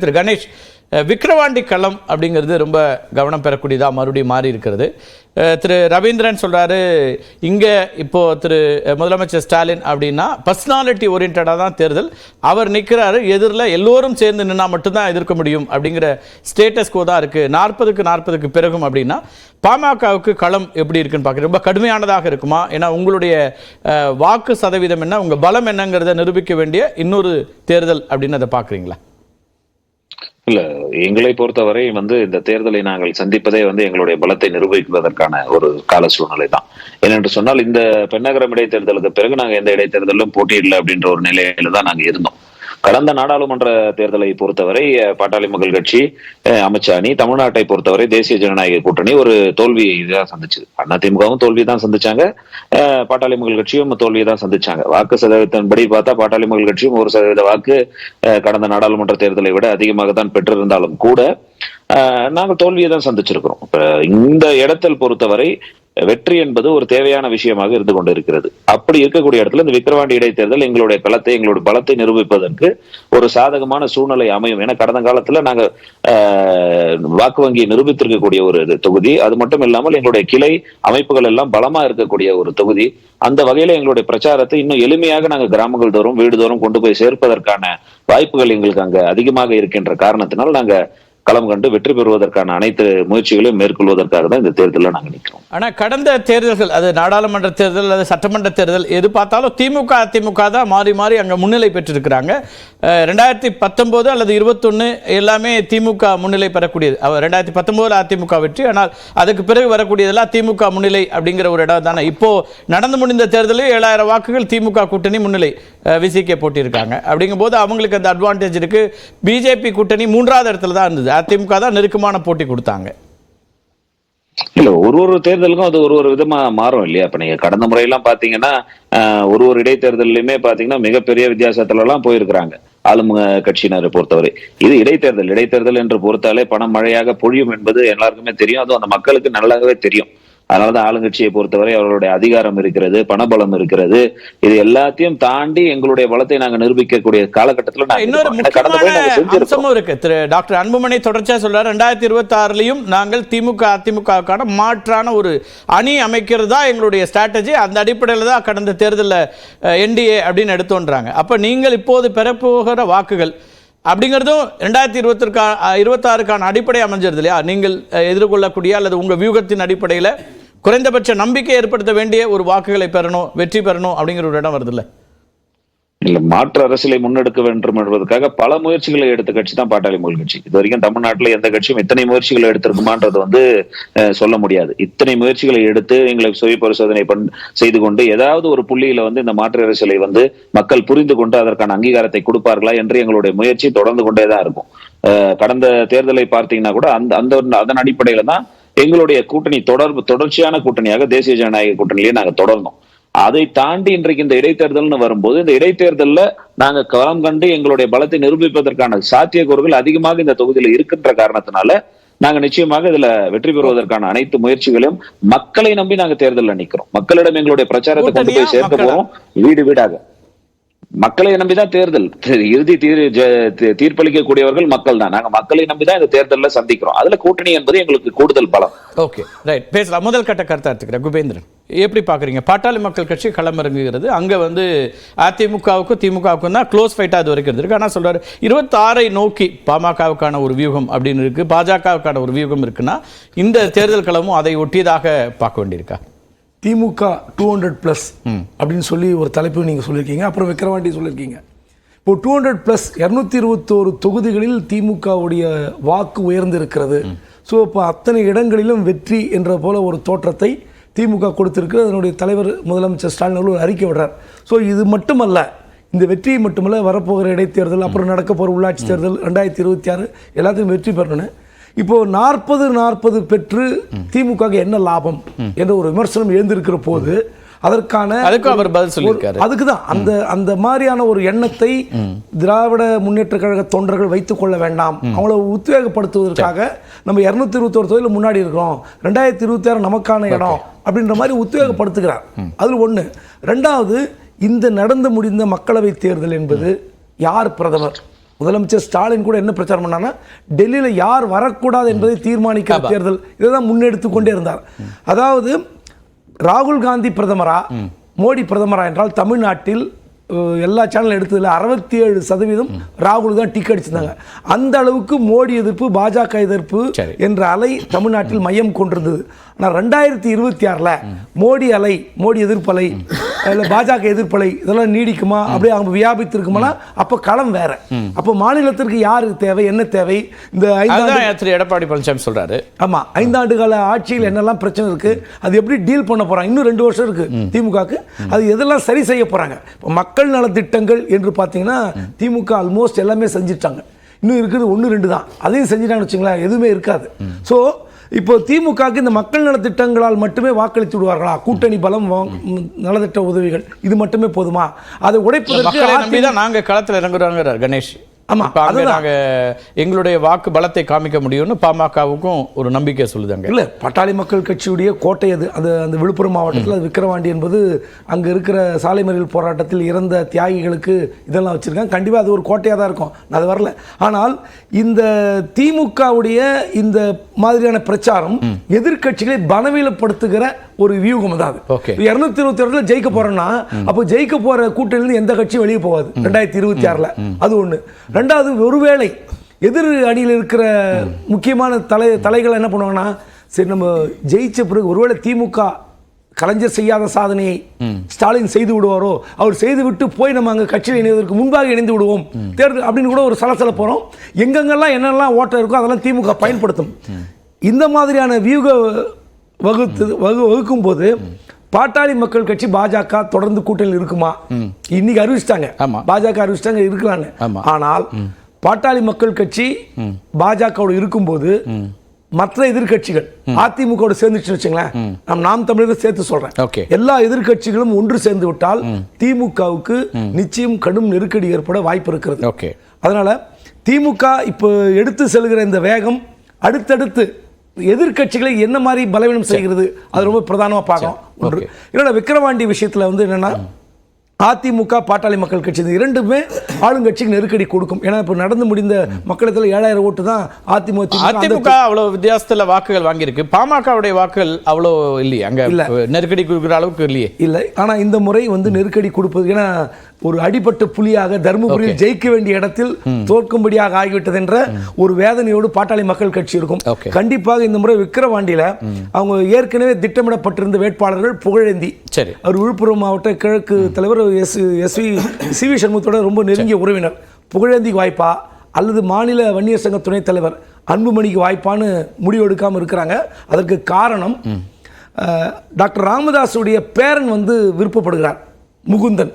திரு கணேஷ், விக்கிரவாண்டி களம் அப்படிங்கிறது ரொம்ப கவனம் பெறக்கூடியதாக மறுபடியும் மாறி இருக்கிறது. திரு ரவீந்திரன் சொல்கிறாரு, இங்கே இப்போது திரு முதலமைச்சர் ஸ்டாலின் அப்படின்னா பர்சனாலிட்டி ஓரியன்டாக தான் தேர்தல், அவர் நிற்கிறாரு, எதிரில் எல்லோரும் சேர்ந்து நின்னா மட்டும்தான் எதிர்க்க முடியும் அப்படிங்கிற ஸ்டேட்டஸ்கோ தான் இருக்குது. 40க்கு பிறகும் அப்படின்னா பாமகவுக்கு களம் எப்படி இருக்குன்னு பார்க்குறது ரொம்ப கடுமையானதாக இருக்குமா? ஏன்னா உங்களுடைய வாக்கு சதவீதம் என்ன, உங்கள் பலம் என்னங்கிறத நிரூபிக்க வேண்டிய இன்னொரு தேர்தல் அப்படின்னு அதை பார்க்குறீங்களா? இல்ல, எங்களை பொறுத்தவரை இந்த தேர்தலை நாங்கள் சந்திப்பதே எங்களுடைய பலத்தை நிரூபிப்பதற்கான ஒரு கால சூழ்நிலை தான். ஏனென்று சொன்னால், இந்த பென்னகரம் இடைத்தேர்தலுக்கு பிறகு நாங்க எந்த இடைத்தேர்தலும் போட்டியிடல அப்படின்ற ஒரு நிலையில தான் நாங்க இருந்தோம். கடந்த நாடாளுமன்ற தேர்தலை பொறுத்தவரை பாட்டாளி மக்கள் கட்சி, அமைச்சர் அணி, தமிழ்நாட்டை பொறுத்தவரை தேசிய ஜனநாயக கூட்டணி ஒரு தோல்வியை தான் சந்திச்சது. அதிமுகவும் தோல்வி தான் சந்திச்சாங்க, பாட்டாளி மக்கள் கட்சியும் தோல்வியை தான் சந்திச்சாங்க. வாக்கு சதவீதத்தின்படி பார்த்தா பாட்டாளி மக்கள் கட்சியும் 1% வாக்கு கடந்த நாடாளுமன்ற தேர்தலை விட அதிகமாக தான் பெற்றிருந்தாலும் கூட நாங்கள் தோல்வியை தான் சந்திச்சிருக்கிறோம். இந்த இடத்தில் பொறுத்தவரை வெற்றி என்பது ஒரு தேவையான விஷயமாக இருந்து கொண்டிருக்கிறது. அப்படி இருக்கக்கூடிய இடத்துல இந்த விக்கிரவாண்டி இடைத்தேர்தல் எங்களுடைய களத்தை, எங்களுடைய பலத்தை நிரூபிப்பதற்கு ஒரு சாதகமான சூழ்நிலை அமையும். ஏன்னா கடந்த காலத்துல நாங்க வாக்கு வங்கியை நிரூபித்திருக்கக்கூடிய ஒரு தொகுதி. அது மட்டும் இல்லாமல் எங்களுடைய கிளை அமைப்புகள் எல்லாம் பலமா இருக்கக்கூடிய ஒரு தொகுதி. அந்த வகையில எங்களுடைய பிரச்சாரத்தை இன்னும் எளிமையாக நாங்க கிராமங்கள் தோறும், வீடு தோறும் கொண்டு போய் சேர்ப்பதற்கான வாய்ப்புகள் எங்களுக்கு அங்க அதிகமாக இருக்கின்ற காரணத்தினால் நாங்க களம் கண்டு வெற்றி பெறுவதற்கான அனைத்து முயற்சிகளையும் மேற்கொள்வதற்காக தான் இந்த தேர்தலில் நாங்கள் நிற்கிறோம். ஆனால் கடந்த தேர்தல்கள், அது நாடாளுமன்ற தேர்தல் அல்லது சட்டமன்ற தேர்தல், எது பார்த்தாலும் திமுக அதிமுக தான் மாறி மாறி அங்கே முன்னிலை பெற்றிருக்கிறாங்க. 2019 அல்லது 21 எல்லாமே திமுக முன்னிலை பெறக்கூடியது. 2019 அதிமுக வெற்றி, ஆனால் அதுக்கு பிறகு வரக்கூடியதெல்லாம் திமுக முன்னிலை அப்படிங்கிற ஒரு இடம் தானே. இப்போ நடந்து முடிந்த தேர்தலில் 7000 வாக்குகள் திமுக கூட்டணி முன்னிலை, விசிகே போட்டியிருக்காங்க. அப்படிங்கும் போது அவங்களுக்கு அந்த அட்வான்டேஜ் இருக்கு. பிஜேபி கூட்டணி 3வது இடத்துல தான் இருந்தது, அதிமுக தான் நெருக்கமான போட்டி கொடுத்தாங்க. இல்ல, ஒரு தேர்தலுக்கும் அது ஒரு விதமா மாறும் இல்லையா? இப்ப நீங்க கடந்த முறையெல்லாம் பாத்தீங்கன்னா ஒரு இடைத்தேர்தலுமே பாத்தீங்கன்னா மிகப்பெரிய வித்தியாசத்துல எல்லாம் போயிருக்கிறாங்க ஆளும் கட்சியினரை பொறுத்தவரை. இது இடைத்தேர்தல் என்று பொறுத்தாலே பணம் மழையாக பொழியும் என்பது எல்லாருக்குமே தெரியும். அதுவும் அந்த மக்களுக்கு நல்லாவே தெரியும். அதனாலதான் ஆளுங்கட்சியை பொறுத்தவரை அவர்களுடைய அதிகாரம் இருக்கிறது, பணபலம் இருக்கிறது. இது எல்லாத்தையும் தாண்டி எங்களுடைய பலத்தை நாங்க நிரூபிக்கக்கூடிய காலகட்டத்தில் இன்னொரு முக்கியமான இருக்கு. திரு டாக்டர் அன்புமணி தொடர்ச்சியா சொல்றாரு, 2026லயும் நாங்கள் திமுக அதிமுகவுக்கான மாற்றான ஒரு அணி அமைக்கிறது தான் எங்களுடைய ஸ்ட்ராட்டஜி. அந்த அடிப்படையில் தான் கடந்த தேர்தலில் என்டிஏ அப்படின்னு எடுத்தோன்றாங்க. அப்ப நீங்கள் இப்போது பெறப்போகிற வாக்குகள் அப்படிங்கிறதும் 2026க்கான அடிப்படை அமைஞ்சிருது இல்லையா? நீங்கள் எதிர்கொள்ளக்கூடிய அல்லது உங்க வியூகத்தின் அடிப்படையில் குறைந்தபட்ச நம்பிக்கை ஏற்படுத்த வேண்டிய ஒரு வாக்குகளை பெறணும், வெற்றி பெறணும் அப்படிங்கிற ஒரு இடம் வருது இல்ல. மாற்று அரசியலை முன்னெடுக்க வேண்டும் என்பதற்காக பல முயற்சிகளை எடுத்த கட்சி தான் பாட்டாளி மக்கள் கட்சி. இது வரைக்கும் தமிழ்நாட்டில் எந்த கட்சியும் இத்தனை முயற்சிகளை எடுத்திருக்குமான்றது சொல்ல முடியாது. இத்தனை முயற்சிகளை எடுத்து எங்களை சுய பரிசோதனை செய்து கொண்டு ஏதாவது ஒரு புள்ளியில இந்த மாற்று அரசியலை மக்கள் புரிந்து கொண்டு அதற்கான அங்கீகாரத்தை கொடுப்பார்களா என்று எங்களுடைய முயற்சி தொடர்ந்து கொண்டேதான் இருக்கும். கடந்த தேர்தலை பார்த்தீங்கன்னா கூட அதன் அடிப்படையில தான் எங்களுடைய கூட்டணி தொடர்ச்சியான கூட்டணியாக தேசிய ஜனநாயக கூட்டணியிலேயே நாங்க தொடர்ந்தோம். அதை தாண்டி இன்றைக்கு இந்த இடைத்தேர்தல்னு வரும்போது இந்த இடைத்தேர்தலில் நாங்க களம் கண்டு எங்களுடைய பலத்தை நிரூபிப்பதற்கான சாத்தியக்கூறுகள் அதிகமாக இந்த தொகுதியில் இருக்கின்ற காரணத்தினால நாங்க நிச்சயமாக இதுல வெற்றி பெறுவதற்கான அனைத்து முயற்சிகளையும் மக்களை நம்பி நாங்க தேர்தலில் நிக்கிறோம். மக்களிடம் எங்களுடைய பிரச்சாரத்தை கொண்டு போய் சேர்க்க போறோம், வீடு வீடாக. மக்களை நம்பிதான் தேர்தல், இறுதி தீர்ப்பளிக்கக்கூடியவர்கள் மக்கள் தான். நாங்க மக்களை நம்பிதான் இந்த தேர்தலில் சந்திக்கிறோம். அதுல கூட்டணி என்பது எங்களுக்கு கூடுதல் பலம். ஓகே, ரைட், பேசலாம். முதல் கட்ட கருத்தா எடுத்துக்கிறேன். குபேந்திரன், எப்படி பாக்குறீங்க? பாட்டாளி மக்கள் கட்சி களமிறங்குகிறது. அங்க அதிமுகவுக்கும் திமுகவுக்கும் தான் க்ளோஸ் ஃபைட்டா அது வரைக்கும் இருக்கு. ஆனா சொல்றாரு 26 நோக்கி பாமகவுக்கான ஒரு வியூகம் அப்படின்னு இருக்கு, பாஜகவுக்கான ஒரு வியூகம் இருக்குன்னா இந்த தேர்தல் களமும் அதை ஒட்டியதாக பார்க்க வேண்டியிருக்கா? திமுக 200+ அப்படின்னு சொல்லி ஒரு தலைப்பு நீங்கள் சொல்லியிருக்கீங்க. அப்புறம் விக்கிரவாண்டி சொல்லியிருக்கீங்க. இப்போ 200+ 221 தொகுதிகளில் திமுகவுடைய வாக்கு உயர்ந்து இருக்கிறது. ஸோ இப்போ அத்தனை இடங்களிலும் வெற்றி என்ற போல ஒரு தோற்றத்தை திமுக கொடுத்திருக்கு. அதனுடைய தலைவர் முதலமைச்சர் ஸ்டாலின் அவர்கள் ஒரு அறிக்கை விடுறார். ஸோ இது மட்டுமல்ல, இந்த வெற்றியை மட்டுமல்ல, வரப்போகிற இடைத்தேர்தல், அப்புறம் நடக்க போகிற உள்ளாட்சி தேர்தல் 2026 எல்லாத்தையும் வெற்றி பெறணும்னு இப்போ 40 பெற்று திமுக என்ன லாபம் என்ற ஒரு விமர்சனம் எழுந்திருக்கிற போது அதுக்குதான் அந்த மாதிரியான ஒரு எண்ணத்தை திராவிட முன்னேற்ற கழக தொண்டர்கள் வைத்துக் கொள்ள வேண்டாம். அவங்கள உத்வேகப்படுத்துவதற்காக நம்ம 221 தொகுதியில் முன்னாடி இருக்கிறோம், 2026 நமக்கான இடம் அப்படின்ற மாதிரி உத்வேகப்படுத்துகிறார். அது ஒண்ணு. ரெண்டாவது, இந்த நடந்து முடிந்த மக்களவை தேர்தல் என்பது யார் பிரதமர், முதலமைச்சர் ஸ்டாலின் கூட என்ன பிரச்சாரம் பண்ணாங்கன்னா டெல்லியில் யார் வரக்கூடாது என்பதை தீர்மானிக்கிற தேர்தல் இதைதான் முன்னெடுத்து கொண்டே இருந்தார். அதாவது ராகுல் காந்தி பிரதமரா மோடி பிரதமரா என்றால் தமிழ்நாட்டில் எல்லா சேனல் எடுத்ததில் 67% ராகுல் தான் டிக் அடிச்சிருந்தாங்க. அந்த அளவுக்கு மோடி எதிர்ப்பு பாஜக எதிர்ப்பு என்ற அலை தமிழ்நாட்டில் மையம் கொண்டிருந்தது. ஆனால் 2026 மோடி அலை, மோடி எதிர்ப்பு அலை, இல்லை பாஜக எதிர்ப்பு அலை இதெல்லாம் நீடிக்குமா, அப்படியே அவங்க வியாபித்து இருக்குமா? அப்போ களம் வேற. அப்போ மாநிலத்திற்கு யாரு தேவை, என்ன தேவை? இந்த 5 எடப்பாடி பழனிசாமி சொல்றாரு. ஆமா, 5 ஆண்டு கால ஆட்சியில் என்னெல்லாம் பிரச்சனை இருக்கு, அது எப்படி டீல் பண்ண போறாங்க? இன்னும் 2 வருஷம் இருக்கு திமுகக்கு. அது எதெல்லாம் சரி செய்ய போறாங்க? மக்கள் நலத்திட்டங்கள் என்று பார்த்தீங்கன்னா திமுக ஆல்மோஸ்ட் எல்லாமே செஞ்சிட்டாங்க. இன்னும் இருக்குது 1-2 தான். அதையும் செஞ்சிட்டாங்கன்னு வச்சுங்களேன், எதுவுமே இருக்காது. ஸோ இப்போ திமுகக்கு இந்த மக்கள் நலத்திட்டங்களால் மட்டுமே வாக்களித்து விடுவார்களா? கூட்டணி பலம், நலத்திட்ட உதவிகள் இது மட்டுமே போதுமா? அதை உடைப்பதற்கு நாங்க களத்தில் இறங்குறாங்க கணேஷ். ஆமா, நாங்க எங்களுடைய வாக்கு பலத்தை காமிக்க முடியும்னு பாமகவுக்கும் ஒரு நம்பிக்கை சொல்லுதாங்க. இல்ல, பாட்டாளி மக்கள் கட்சியுடைய கோட்டை அது. அந்த விழுப்புரம் மாவட்டத்தில் அது விக்கிரவாண்டி என்பது அங்க இருக்கிற சாலை மறியல் போராட்டத்தில் இறந்த தியாகிகளுக்கு இதெல்லாம் வச்சிருக்காங்க. கண்டிப்பா அது ஒரு கோட்டையாக தான் இருக்கும், அது வரல. ஆனால் இந்த திமுகவுடைய இந்த மாதிரியான பிரச்சாரம் எதிர்க்கட்சிகளை பலவீனப்படுத்துகிற ஒரு வியூகம் தான். 226 ஜெயிக்க போறோம்னா அப்போ ஜெயிக்க போற கூட்டணியிலிருந்து எந்த கட்சியும் வெளியே போகாது 2026. அது ஒண்ணு. ரெண்டாவது, ஒருவேளை எதிர் அணியில் இருக்கிற முக்கியமான தலைகள் என்ன பண்ணுவாங்கன்னா, சரி நம்ம ஜெயிச்ச பிறகு ஒருவேளை திமுக கலைஞர் செய்யாத சாதனையை ஸ்டாலின் செய்து விடுவாரோ, அவர் செய்து விட்டு போய் நம்ம அங்கே கட்சியில் இணைவதற்கு முன்பாக இணைந்து விடுவோம் தேர்தல் அப்படின்னு கூட ஒரு சலசல போகிறோம். எங்கெங்கெல்லாம் என்னெல்லாம் ஓட்டம் இருக்கோ அதெல்லாம் திமுக பயன்படுத்தும். இந்த மாதிரியான வியூக வகுக்கும் போது பாட்டாளி மக்கள் கட்சி பாஜக தொடர்ந்து கூட்டணியில் இருக்குமா? இன்னைக்கு அறிவிச்சிட்டாங்க, பாஜக அறிவிச்சிட்டாங்க இருக்கலான்னு. ஆனால் பாட்டாளி மக்கள் கட்சி பாஜகவோடு இருக்கும்போது மற்ற எதிர்கட்சிகள் அதிமுக சேர்ந்துச்சு வச்சுங்களேன், நாம் தமிழர் சேர்த்து சொல்றேன், எல்லா எதிர்கட்சிகளும் ஒன்று சேர்ந்து விட்டால் திமுகவுக்கு நிச்சயம் கடும் நெருக்கடி ஏற்பட வாய்ப்பு இருக்கிறது. அதனால திமுக இப்போ எடுத்து செல்கிற இந்த வேகம் அடுத்தடுத்து எதிர்கட்சிகளை என்ன மாதிரி பலவீனம் செய்கிறது அது ரொம்ப பிரதானமா பார்க்கணும். ஒன்று என்னோட விக்கிரவாண்டி விஷயத்துல வந்து என்னன்னா, அதிமுக பாட்டாளி மக்கள் கட்சி இது இரண்டுமே ஆளுங்கட்சிக்கு நெருக்கடி கொடுக்கும். ஏன்னா இப்போ நடந்து முடிந்த மக்களத்தில் 7000 ஓட்டு தான் அதிமுக அவ்வளவு வித்தியாசத்துல வாக்குகள் வாங்கியிருக்கு. பாமகவுடைய வாக்குகள் அவ்வளோ இல்லையே, அங்க நெருக்கடி கொடுக்குற அளவுக்கு இல்லையே. இல்லை, ஆனா இந்த முறை வந்து நெருக்கடி கொடுப்பது, ஏன்னா ஒரு அடிபட்ட புலியாக தர்மபுரியில் ஜெயிக்க வேண்டிய இடத்தில் தோற்கும்படியாக ஆகிவிட்டது என்ற ஒரு வேதனையோடு பாட்டாளி மக்கள் கட்சி இருக்கும். கண்டிப்பாக இந்த முறை விக்கிரவாண்டியில அவங்க ஏற்கனவே திட்டமிடப்பட்டிருந்த வேட்பாளர்கள் புகழேந்தி, அவர் விழுப்புரம் மாவட்ட கிழக்கு தலைவர் சி வி சண்முகத்தோட ரொம்ப நெருங்கிய உறவினர், புகழேந்திக்கு வாய்ப்பா அல்லது மாநில வன்னியர் சங்க துணைத் தலைவர் அன்புமணிக்கு வாய்ப்பான்னு முடிவெடுக்காம இருக்கிறாங்க. அதற்கு காரணம் டாக்டர் ராமதாஸுடைய பேரன் வந்து விருப்பப்படுகிறார், முகுந்தன்.